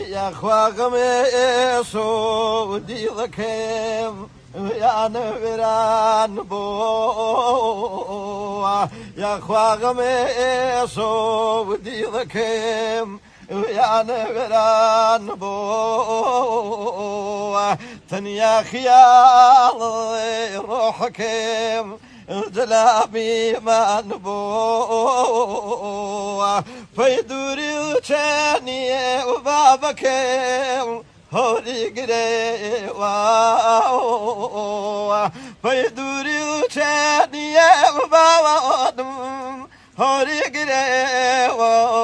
يا خواغم سودي لكم يا نوران بو يا خواغم سودي لكم يا نوران بو تنيا خيال روحكم جلابي ما نبوه فيدوري وشاني وبابكم هوري قريوا فيدوري وشاني وبابكم هوري قريوا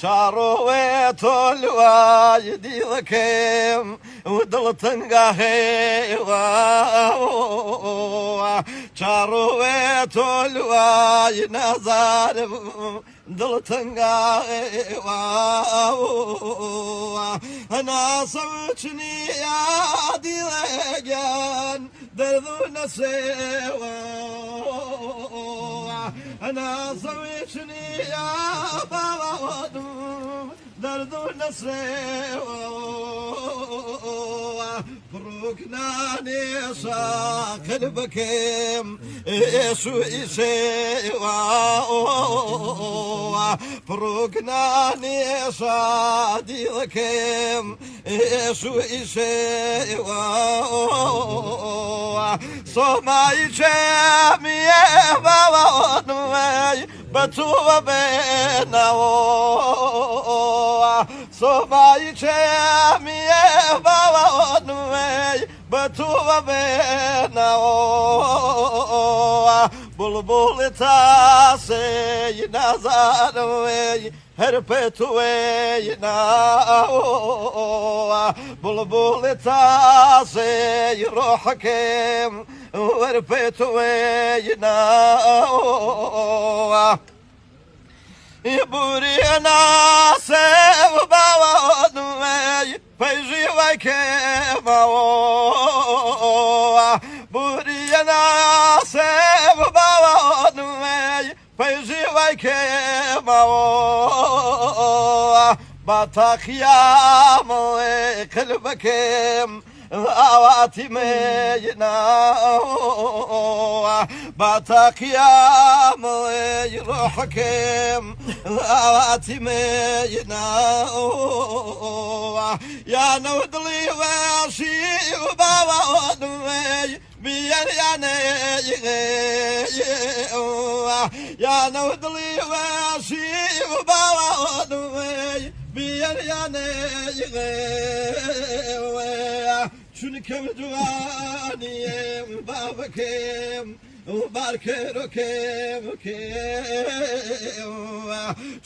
شاروي تولوا يدي لكم ودلتنقاهي شاروي تولوا ينازار دلتنقاهي أنا صوتني يا دي لقان درذون سوا أنا صوتني يا بابا دردون سوا فروقنا نسا قلبكم يسوع سوا فروقنا نسا ديلكم يسوع سوا صوماي جامي بابا بتوبة بينا صوماي جامي بابا بتوبة بينا بلبل تاسي نازاروي هربتوي نا بلبل تاسي روحكم هربتوي نا يبورينا سباوي فيجي وكيما بورينا سباوي فيجي وكيما باتاك يا ملي قلبكم أواتي مينا باتاك يا ملي روحكم أواتي مينا يا نودلي واشي وبابا ودمي بيان يا نودلي واشي وبابا ودمي بيان شنكم جواني بابكم وباركركم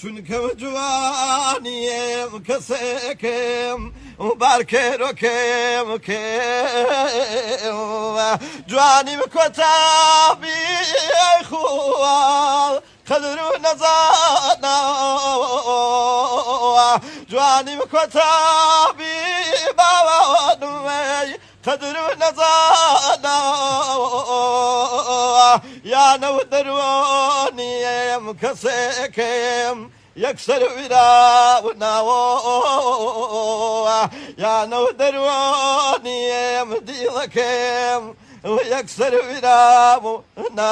شنكم جواني كسكم وباركركم جواني مكتابي اخوال قدروا نزانا جواني مكتابي بابا ودمي قدروا نزانا يا نودروني مكسكم يكسر وراءنا يا نودروني مديلكم ويكسر وراءنا